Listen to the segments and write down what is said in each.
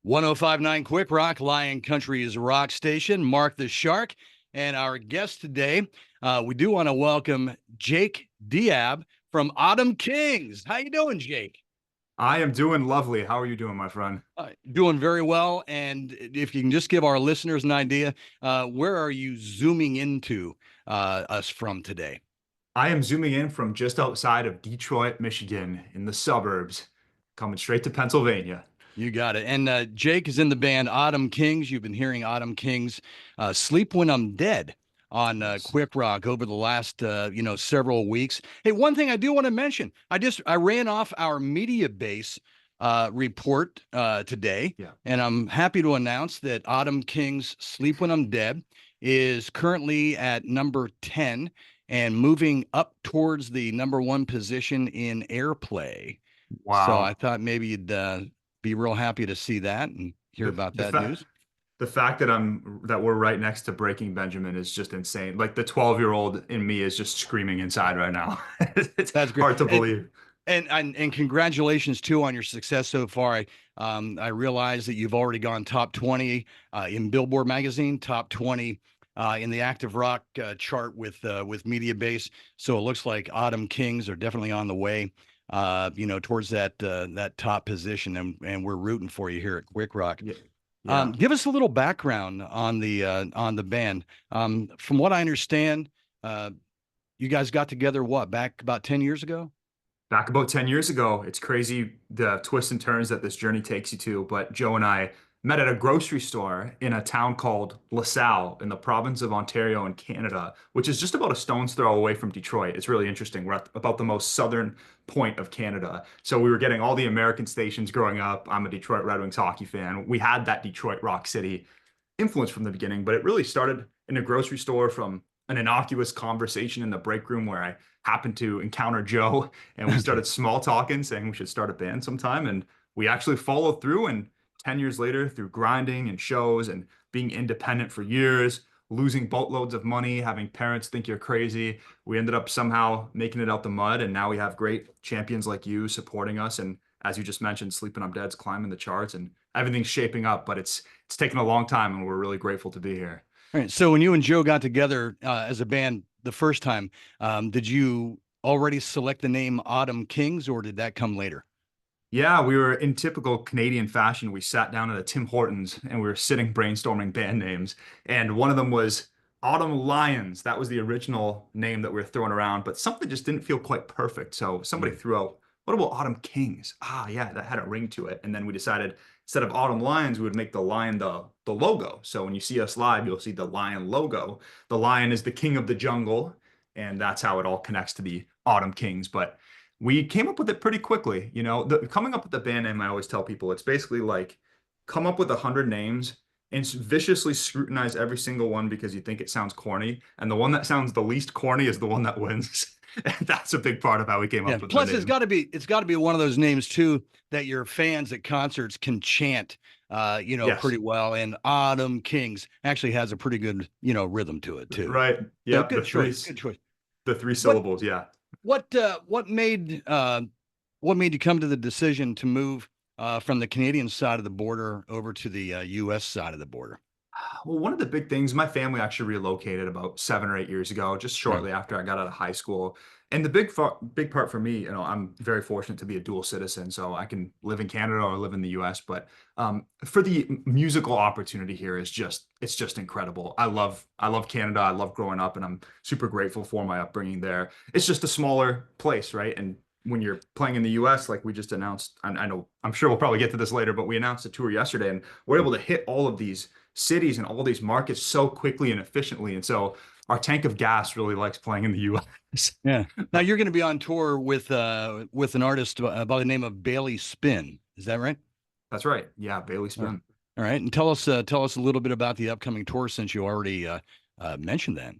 1059 Quick Rock, Lion Country's rock station. Mark the Shark. And our guest today, we do want to welcome Jake Diab from Autumn Kings. How you doing, Jake? I am doing lovely. How are you doing, my friend? Doing very well. And if you can just give our listeners an idea, where are you zooming into us from today? I am zooming in from just outside of Detroit, Michigan, in the suburbs, coming straight to Pennsylvania. You got it. And Jake is in the band Autumn Kings. You've been hearing Autumn Kings Sleep When I'm Dead on Yes. QWiK Rock over the last several weeks. Hey, one thing I do want to mention, I ran off our media base report today, Yeah. and I'm happy to announce that Autumn Kings Sleep When I'm Dead is currently at number 10 and moving up towards the number one position in airplay. So I Wow. thought maybe you'd be real happy to see that and hear The about the that fact news. the fact that we're right next to Breaking Benjamin is just insane. Like the 12-year-old in me is just screaming inside right now. It's That's great. hard to believe. And congratulations too on your success so far. I realize that you've already gone top 20 in Billboard magazine, top 20 in the active rock chart with Media Base. So it looks like Autumn Kings are definitely on the way, towards that top position, and we're rooting for you here at QWiK Rock. Yeah. Yeah. Give us a little background on the band. From what I understand, you guys got together back about 10 years ago? Back about 10 years ago, it's crazy the twists and turns that this journey takes you to. But Joe and I met at a grocery store in a town called LaSalle in the province of Ontario in Canada, which is just about a stone's throw away from Detroit. It's really interesting. We're at about the most southern point of Canada. So we were getting all the American stations growing up. I'm a Detroit Red Wings hockey fan. We had that Detroit Rock City influence from the beginning, but it really started in a grocery store from an innocuous conversation in the break room where I happened to encounter Joe and we Okay. started small talking, saying we should start a band sometime. And we actually followed through. And 10 years later, through grinding and shows and being independent for years, losing boatloads of money, having parents think you're crazy, we ended up somehow making it out the mud. And now we have great champions like you supporting us. And as you just mentioned, Sleeping I'm Dead's climbing the charts and everything's shaping up, but it's taken a long time and we're really grateful to be here. All right. So when you and Joe got together as a band the first time, did you already select the name Autumn Kings, or did that come later? Yeah, we were in typical Canadian fashion. We sat down at a Tim Hortons and we were sitting brainstorming band names. And one of them was Autumn Lions. That was the original name that we were throwing around, but something just didn't feel quite perfect. So somebody Mm. threw out, what about Autumn Kings? Ah, yeah, that had a ring to it. And then we decided instead of Autumn Lions, we would make the lion the logo. So when you see us live, you'll see the lion logo. The lion is the king of the jungle, and that's how it all connects to the Autumn Kings. But we came up with it pretty quickly. Coming up with the band name, I always tell people it's basically like come up with 100 names and viciously scrutinize every single one because you think it sounds corny. And the one that sounds the least corny is the one that wins. And that's a big part of how we came Yeah. up with the Plus, name. it's got to be one of those names too that your fans at concerts can chant, Yes. pretty well. And Autumn Kings actually has a pretty good, rhythm to it too. Right. So Yep. good choice. Good choice. The three What syllables. Yeah. what made you come to the decision to move from the Canadian side of the border over to the U.S. side of the border? Well, one of the big things, my family actually relocated about 7 or 8 years ago, just Mm. shortly after I got out of high school. And the big part for me, I'm very fortunate to be a dual citizen, so I can live in Canada or live in the US. But for the musical opportunity here it's just incredible. I love Canada. I love growing up, and I'm super grateful for my upbringing there. It's just a smaller place, right? And when you're playing in the US, like we just announced, I know I'm sure we'll probably get to this later, but we announced a tour yesterday, and we're able to hit all of these cities and all these markets so quickly and efficiently. And so our tank of gas really likes playing in the US. Yeah. Now you're going to be on tour with an artist by the name of Bailey Spin. Is that right? That's right. Yeah, Bailey Uh, Spin. all right. And tell us a little bit about the upcoming tour since you already mentioned that.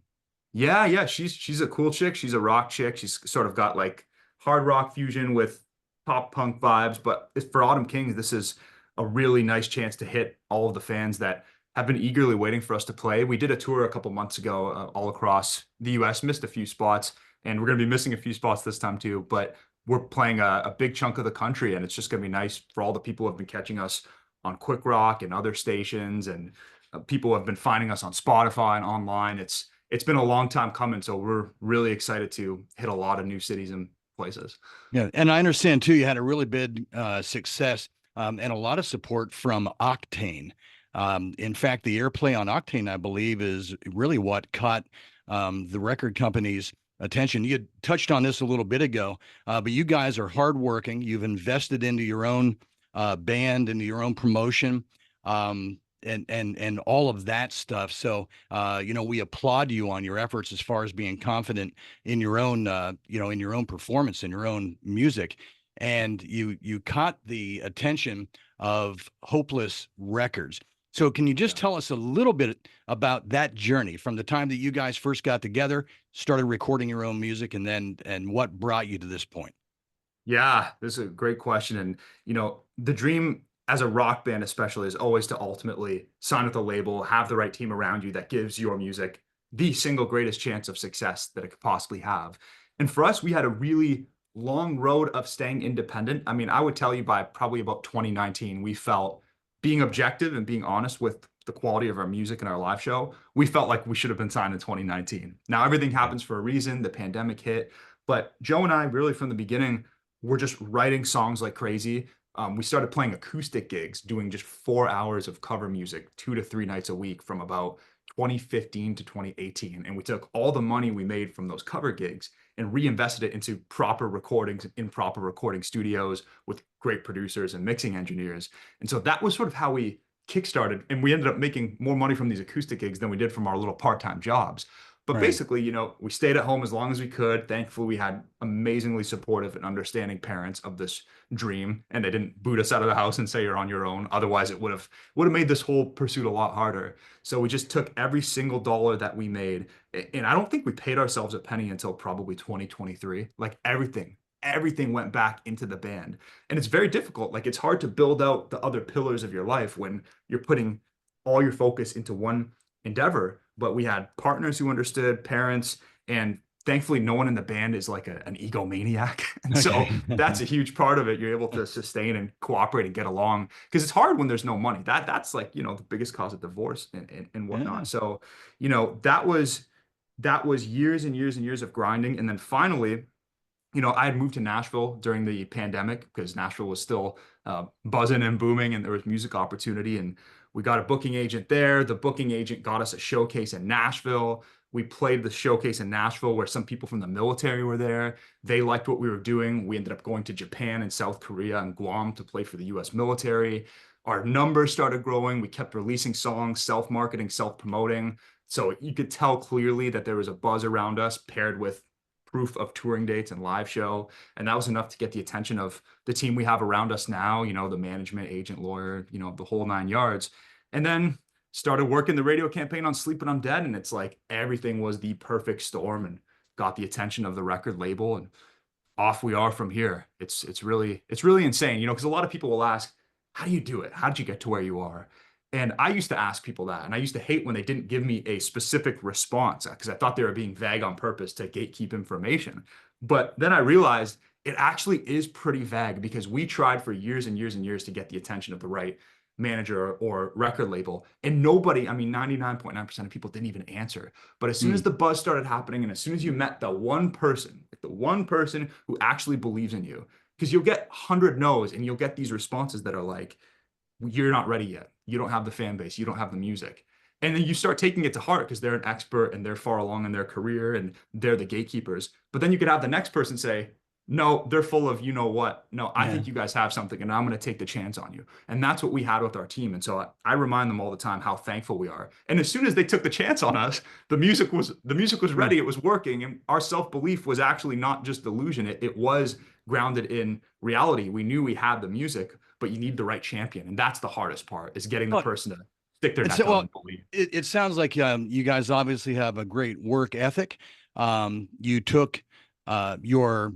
Yeah, yeah, she's a cool chick. She's a rock chick. She's sort of got like hard rock fusion with pop punk vibes. But for Autumn Kings, this is a really nice chance to hit all of the fans that have been eagerly waiting for us to play. We did a tour a couple months ago, all across the US, missed a few spots, and we're going to be missing a few spots this time too. But we're playing a big chunk of the country, and it's just going to be nice for all the people who have been catching us on QWiK Rock and other stations, and people have been finding us on Spotify and online. It's been a long time coming, so we're really excited to hit a lot of new cities and places. Yeah, and I understand too. You had a really big success and a lot of support from Octane. In fact, the airplay on Octane, I believe, is really what caught the record company's attention. You had touched on this a little bit ago, but you guys are hardworking. You've invested into your own band, into your own promotion. And all of that stuff. So, we applaud you on your efforts as far as being confident in your own, in your own performance, in your own music. And you caught the attention of Hopeless Records. So can you just Yeah. tell us a little bit about that journey from the time that you guys first got together, started recording your own music, and what brought you to this point? Yeah, this is a great question. And, the dream as a rock band, especially, is always to ultimately sign with a label, have the right team around you that gives your music the single greatest chance of success that it could possibly have. And for us, we had a really long road of staying independent. I mean, I would tell you by probably about 2019, we felt, being objective and being honest with the quality of our music and our live show, we felt like we should have been signed in 2019. Now, everything Yeah. happens for a reason. The pandemic hit. But Joe and I, really from the beginning, we're just writing songs like crazy. We started playing acoustic gigs, doing just 4 hours of cover music 2 to 3 nights a week from about 2015 to 2018. And we took all the money we made from those cover gigs and reinvested it into proper recordings in proper recording studios with great producers and mixing engineers. And so that was sort of how we kickstarted. And we ended up making more money from these acoustic gigs than we did from our little part-time jobs. But Right. basically, we stayed at home as long as we could. Thankfully, we had amazingly supportive and understanding parents of this dream, and they didn't boot us out of the house and say you're on your own. Otherwise, it would have made this whole pursuit a lot harder. So we just took every single dollar that we made, and I don't think we paid ourselves a penny until probably 2023. Like everything went back into the band. And it's very difficult. Like it's hard to build out the other pillars of your life when you're putting all your focus into one endeavor. But we had partners who understood, parents, and thankfully no one in the band is like an egomaniac. And so Okay. that's a huge part of it. You're able to sustain and cooperate and get along because it's hard when there's no money. That's like, the biggest cause of divorce and Yeah. whatnot. So, that was years and years and years of grinding. And then finally, I had moved to Nashville during the pandemic because Nashville was still buzzing and booming and there was music opportunity. And we got a booking agent there. The booking agent got us a showcase in Nashville. We played the showcase in Nashville where some people from the military were there. They liked what we were doing. We ended up going to Japan and South Korea and Guam to play for the US military. Our numbers started growing. We kept releasing songs, self-marketing, self-promoting. So you could tell clearly that there was a buzz around us paired with proof of touring dates and live show. And that was enough to get the attention of the team we have around us now, the management, agent, lawyer, the whole 9 yards. And then started working the radio campaign on Sleeping I'm Dead. And it's like everything was the perfect storm and got the attention of the record label. And off we are from here. It's really insane, because a lot of people will ask, how do you do it? How did you get to where you are? And I used to ask people that, and I used to hate when they didn't give me a specific response because I thought they were being vague on purpose to gatekeep information. But then I realized it actually is pretty vague because we tried for years and years and years to get the attention of the right manager or record label, and nobody, I mean, 99.9% of people didn't even answer. But as soon as Mm. the buzz started happening, and as soon as you met the one person who actually believes in you, because you'll get 100 no's and you'll get these responses that are like, you're not ready yet. You don't have the fan base. You don't have the music. And then you start taking it to heart because they're an expert and they're far along in their career and they're the gatekeepers. But then you could have the next person say, no, they're full of you know what. No, I Yeah. think you guys have something and I'm going to take the chance on you. And that's what we had with our team. And so I remind them all the time how thankful we are. And as soon as they took the chance on us, the music was Mm. ready. It was working. And our self-belief was actually not just delusion. It was grounded in reality. We knew we had the music, but you need the right champion. And that's the hardest part is getting the Well, person to stick their it's neck out well, and believe. it sounds like you guys obviously have a great work ethic. You took your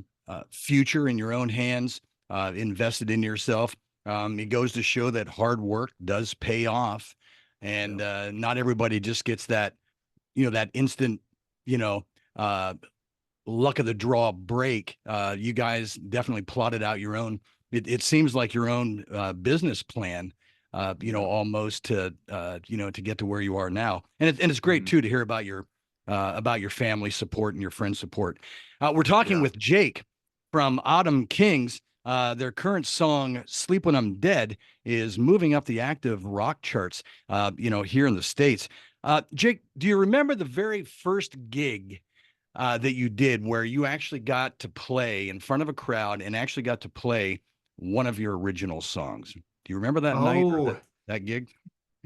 future in your own hands, invested in yourself. It goes to show that hard work does pay off, and Yeah. not everybody just gets that, that instant, you know, uh, luck of the draw break. You guys definitely plotted out your own. It seems like your own business plan Yeah. almost to, to get to where you are now. And it's great Mhm. too to hear about your family support and your friend support. We're talking Yeah. with Jake from Autumn Kings. Their current song "Sleep When I'm Dead" is moving up the active rock charts, here in the States. Jake, do you remember the very first gig that you did where you actually got to play in front of a crowd and actually got to play one of your original songs? Do you remember that night or Oh, that gig?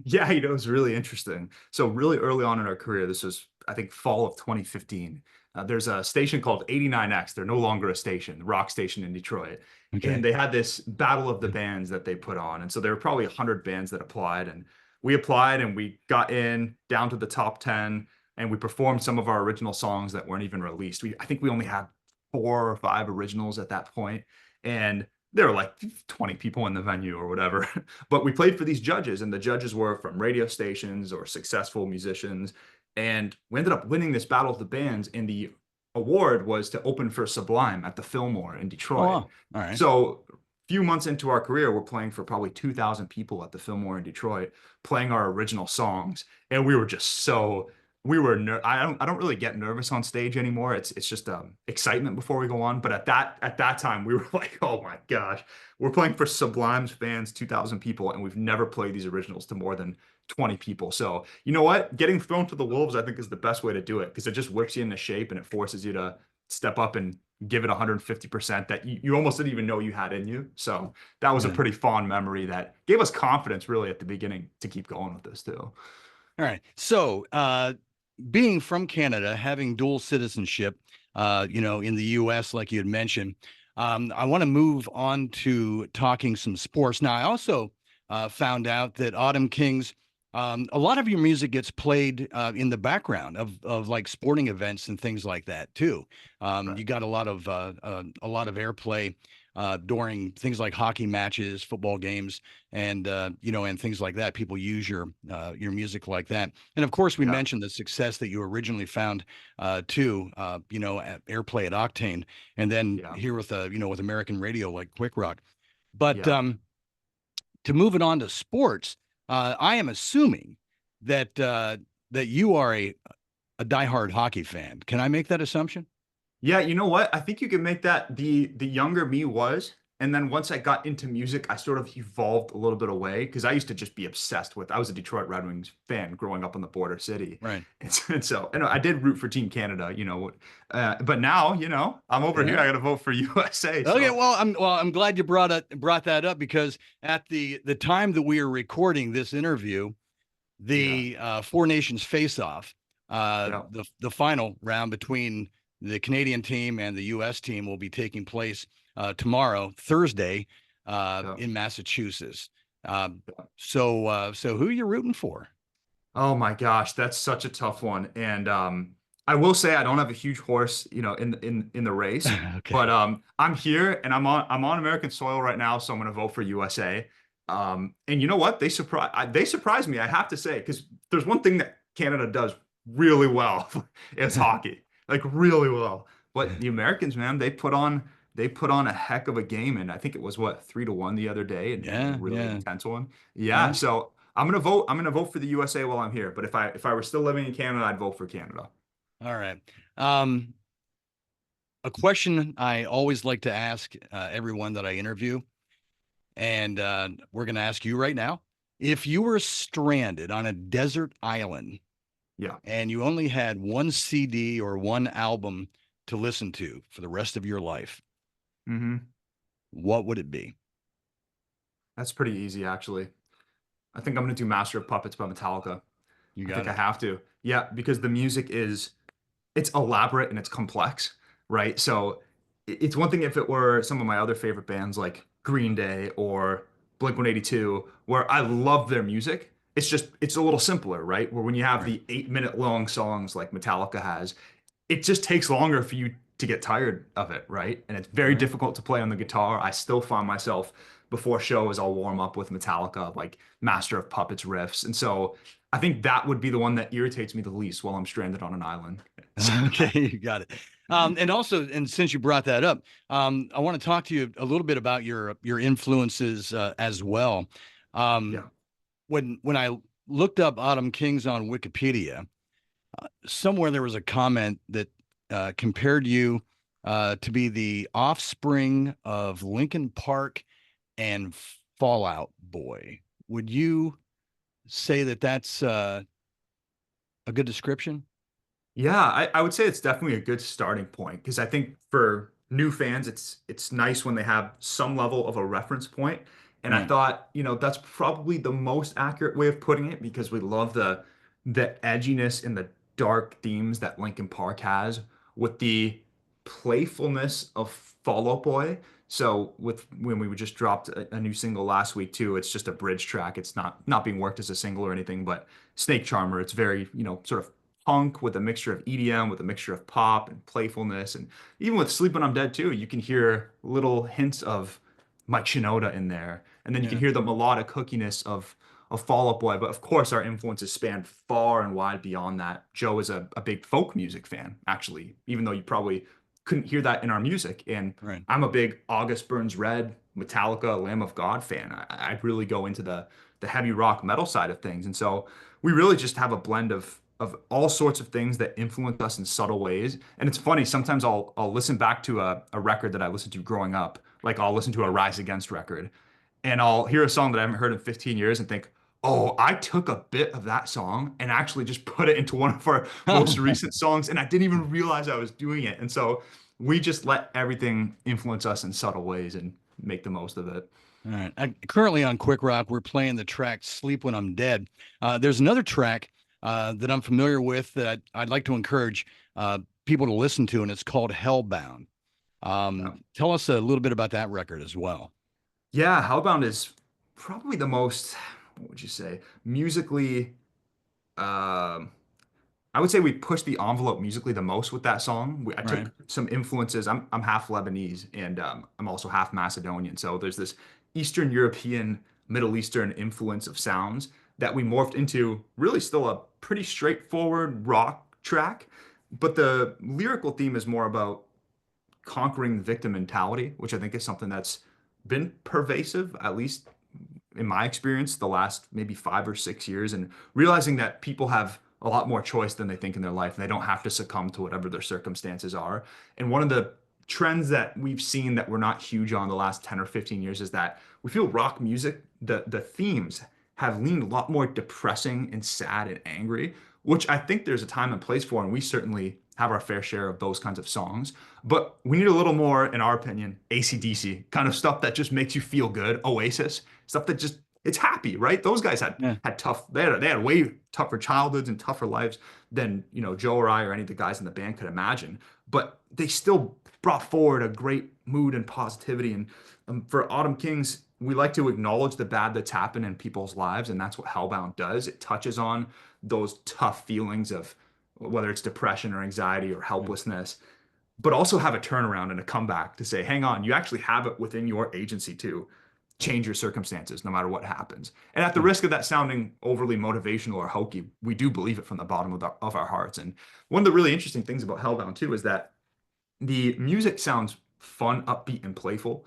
yeah, it was really interesting. So really early on in our career, this was, I think, fall of 2015. There's a station called 89X. They're no longer a station, rock station in Detroit. And Okay. they had this battle of the bands that they put on. And so there were probably 100 bands that applied. And we applied and we got in down to the top 10 and we performed some of our original songs that weren't even released. I think we only had 4 or 5 originals at that point. And there were like 20 people in the venue or whatever. But we played for these judges, and the judges were from radio stations or successful musicians. And we ended up winning this battle of the bands, and the award was to open for Sublime at the Fillmore in Oh, Detroit. wow. All right. So a few months into our career, we're playing for probably 2,000 people at the Fillmore in Detroit, playing our original songs. And we were just so we were I don't really get nervous on stage anymore. It's just excitement before we go on. But at that time we were like, oh my gosh, we're playing for Sublime's fans, 2,000 people, and we've never played these originals to more than 20 people. So you know what? Getting thrown to the wolves, I think, is the best way to do it because it just whips you into shape and it forces you to step up and give it 150% that you almost didn't even know you had in you. So that was a Yeah. pretty fond memory that gave us confidence really at the beginning to keep going with this too. All right. So, being from Canada, having dual citizenship, in the U.S., like you had mentioned, I want to move on to talking some sports. Now, I also found out that Autumn Kings, a lot of your music gets played in the background of like sporting events and things like that too. Right. You got a lot of airplay during things like hockey matches, football games, and things like that. People use your music like that. And of course, we Yeah. mentioned the success that you originally found too, at airplay at Octane, and then Yeah. here with with American radio like QWiK Rock. But Yeah. to move it on to sports, I am assuming that you are a diehard hockey fan. Can I make that assumption? Yeah, you know what? I think you can make that the younger me was. And then once I got into music, I sort of evolved a little bit away because I used to just be obsessed with, I was a Detroit Red Wings fan growing up in the border city. Right. And so I did root for Team Canada, but now, I'm over here. Yeah. I got to vote for USA. Okay, So well, I'm glad you brought that up because at the time that we are recording this interview, yeah, the Four Nations face-off, yeah, the final round between the Canadian team and the U.S. team will be taking place tomorrow, Thursday, yeah. in Massachusetts. Yeah. So who are you rooting for? Oh my gosh, that's such a tough one. And I will say I don't have a huge horse, in the race, but Okay. I'm here and I'm on American soil right now, so I'm going to vote for USA. And you know what? They surprised me, I have to say, because there's one thing that Canada does really well. It's hockey. Like really well. But the Americans, man, they put on a heck of a game, and I think it was what 3-1 the other day, and a Yeah, really yeah, intense one. Yeah, yeah. so I'm gonna vote for the USA while I'm here. But if I were still living in Canada, I'd vote for Canada. All right. Um, a question I always like to ask everyone that I interview, and we're going to ask you right now. If you were stranded on a desert island Yeah. and you only had one CD or one album to listen to for the rest of your life, Hmm. what would it be? That's pretty easy, actually. I think I'm gonna do Master of Puppets by Metallica. You I got think I it. have to. Yeah, because the music is it's elaborate and it's complex, right? So it's one thing if it were some of my other favorite bands like Green Day or Blink-182, where I love their music. It's a little simpler, right? Where when you have Right. the 8-minute long songs like Metallica has, it just takes longer for you to get tired of it, right? And it's very Right. difficult to play on the guitar. I still find myself before shows, I'll warm up with Metallica, like Master of Puppets riffs. And so I think that would be the one that irritates me the least while I'm stranded on an island. So, Okay, you got it. And also, and since you brought that up, I want to talk to you a little bit about your influences as well. Yeah. When I looked up Autumn Kings on Wikipedia, somewhere there was a comment that compared you to be the offspring of Linkin Park and Fallout Boy. Would you say that that's a good description? Yeah, I would say it's definitely a good starting point because I think for new fans, it's nice when they have some level of a reference point. And I Right. thought, that's probably the most accurate way of putting it because we love the edginess and the dark themes that Linkin Park has with the playfulness of Fall Out Boy. So with when we just dropped a new single last week too, it's just a bridge track. It's not being worked as a single or anything, but Snake Charmer, it's very, sort of punk with a mixture of EDM, with a mixture of pop and playfulness. And even with Sleep When I'm Dead too, you can hear little hints of Mike Shinoda in there. And then you can Yeah. hear the melodic hookiness of Fall Out Boy. But of course, our influences span far and wide beyond that. Joe is a big folk music fan, actually, even though you probably couldn't hear that in our music. And Right. I'm a big August Burns Red, Metallica, Lamb of God fan. I really go into the heavy rock metal side of things. And so we really just have a blend of all sorts of things that influence us in subtle ways. And it's funny, sometimes I'll listen back to a record that I listened to growing up. Like I'll listen to a Rise Against record and I'll hear a song that I haven't heard in 15 years and think, oh, I took a bit of that song and actually just put it into one of our most recent songs, and I didn't even realize I was doing it. And so we just let everything influence us in subtle ways and make the most of it. All right. Currently on QWiK Rock, we're playing the track "Sleep When I'm Dead." There's another track that I'm familiar with that I'd like to encourage people to listen to, and it's called "Hellbound." Tell us a little bit about that record as well. Yeah, Hellbound is probably the most, what would you say, musically, um, I would say we pushed the envelope musically the most with that song. I Right. took some influences. I'm half Lebanese and I'm also half Macedonian. So there's this Eastern European, Middle Eastern influence of sounds that we morphed into really still a pretty straightforward rock track. But the lyrical theme is more about conquering victim mentality, which I think is something that's been pervasive, at least in my experience, the last maybe 5 or 6 years, and realizing that people have a lot more choice than they think in their life. And they don't have to succumb to whatever their circumstances are. And one of the trends that we've seen that we're not huge on the last 10 or 15 years is that we feel rock music, the themes have leaned a lot more depressing and sad and angry, which I think there's a time and place for, and we certainly have our fair share of those kinds of songs. But we need a little more, in our opinion, AC/DC kind of stuff that just makes you feel good. Oasis, stuff that just it's happy, right? Those guys had Yeah. had tough, they had way tougher childhoods and tougher lives than Joe or I or any of the guys in the band could imagine. But they still brought forward a great mood and positivity. And for Autumn Kings, we like to acknowledge the bad that's happened in people's lives, and that's what Hellbound does. It touches on those tough feelings of whether it's depression or anxiety or Yeah. helplessness, but also have a turnaround and a comeback to say, hang on, you actually have it within your agency to change your circumstances no matter what happens. And at the Yeah. risk of that sounding overly motivational or hokey, we do believe it from the bottom of our hearts. And one of the really interesting things about Hellbound too is that the music sounds fun, upbeat, and playful,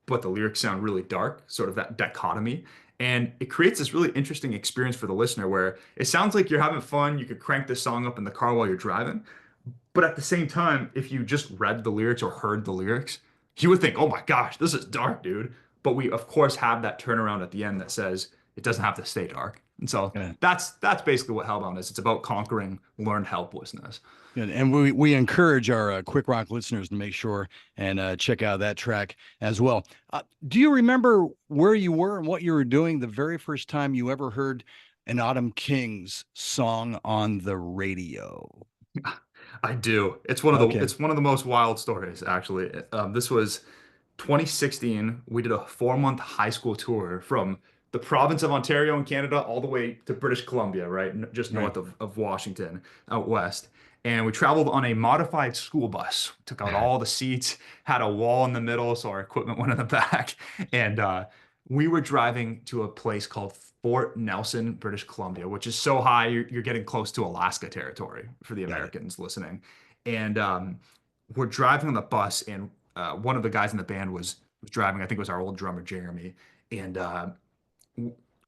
but the lyrics sound really dark, sort of that dichotomy. And it creates this really interesting experience for the listener where it sounds like you're having fun. You could crank this song up in the car while you're driving. But at the same time, if you just read the lyrics or heard the lyrics, you would think, oh my gosh, this is dark, dude. But we, of course, have that turnaround at the end that says it doesn't have to stay dark. And so Yeah. that's basically what Hellbound is. It's about conquering learned helplessness. Good. And we encourage our QWiK Rock listeners to make sure and check out that track as well. Do you remember where you were and what you were doing the very first time you ever heard an Autumn Kings song on the radio? I do. Okay. It's one of the most wild stories, actually. This was 2016. We did a 4 month high school tour from the province of Ontario in Canada all the way to British Columbia, right? Just Right. north of Washington, out west. And we traveled on a modified school bus. Took out all the seats, had a wall in the middle, so our equipment went in the back. And we were driving to a place called Fort Nelson, British Columbia, which is so high you're getting close to Alaska territory for the Got it. Americans listening. And we're driving on the bus, and one of the guys in the band was driving. I think it was our old drummer Jeremy, and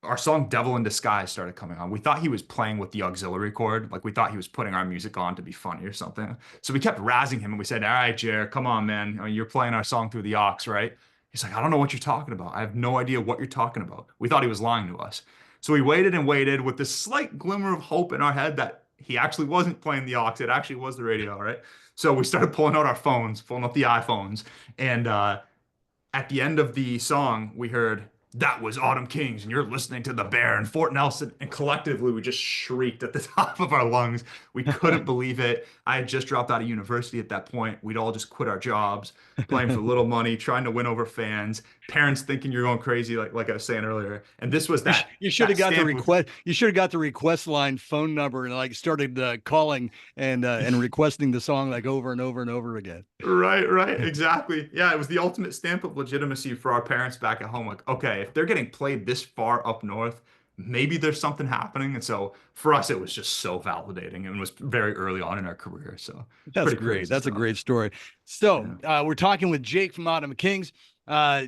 our song Devil in Disguise started coming on. We thought he was playing with the auxiliary cord. Like we thought he was putting our music on to be funny or something. So we kept razzing him and we said, all right, Jer, come on, man. I mean, you're playing our song through the aux, right? He's like, I don't know what you're talking about. I have no idea what you're talking about. We thought he was lying to us. So we waited and waited with this slight glimmer of hope in our head that he actually wasn't playing the aux. It actually was the radio, right? So we started pulling out our phones, pulling out the iPhones, and at the end of the song, we heard, that was Autumn Kings, and you're listening to the Bear and Fort Nelson. And collectively, we just shrieked at the top of our lungs. We couldn't believe it. I had just dropped out of university at that point. We'd all just quit our jobs, playing for little money, trying to win over fans, parents thinking you're going crazy, like I was saying earlier. And this was You should that have got the stamp of, request. You should have got the request line phone number and like started calling and requesting the song like over and over and over again. right, right, exactly. Yeah, it was the ultimate stamp of legitimacy for our parents back at home. Like, okay, if they're getting played this far up north, maybe there's something happening. And so for us, it was just so validating and was very early on in our career. So That's pretty great. crazy That's a stuff. great story. So Yeah. we're talking with Jake from Autumn Kings.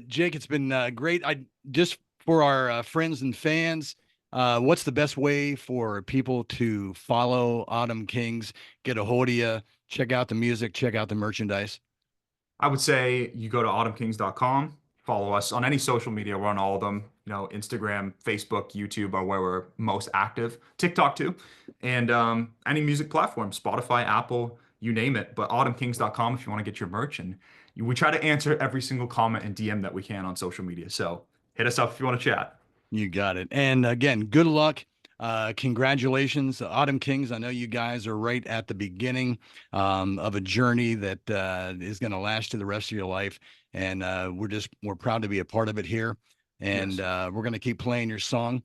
Jake, it's been great. I just for our friends and fans, what's the best way for people to follow Autumn Kings, get a hold of you, check out the music, check out the merchandise? I would say you go to autumnkings.com, follow us on any social media. We're on all of them. You know, Instagram, Facebook, YouTube are where we're most active. TikTok too. And any music platform, Spotify, Apple, you name it. But autumnkings.com if you want to get your merch. And we try to answer every single comment and DM that we can on social media. So hit us up if you want to chat. You got it. And again, good luck. Congratulations, Autumn Kings. I know you guys are right at the beginning of a journey that is going to last to the rest of your life. And we're proud to be a part of it here. And Yes. we're going to keep playing your song,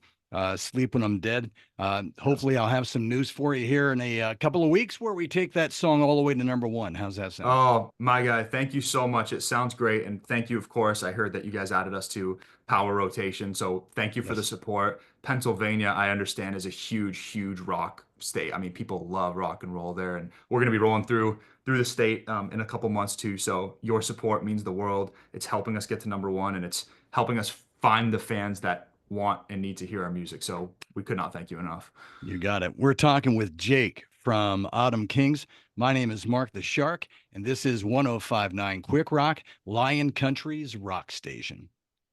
Sleep When I'm Dead. Yes. Hopefully, I'll have some news for you here in a couple of weeks where we take that song all the way to number one. How's that sound? Oh, my guy, thank you so much. It sounds great. And thank you, of course. I heard that you guys added us to Power Rotation. So thank you for the Yes. support. Pennsylvania, I understand, is a huge, huge rock state. I mean, people love rock and roll there. And we're going to be rolling through the state in a couple months too. So your support means the world. It's helping us get to number one and it's helping us find the fans that want and need to hear our music. So we could not thank you enough. You got it. We're talking with Jake from Autumn Kings. My name is Mark the Shark, and this is 1059 Quick Rock, Lion Country's rock station.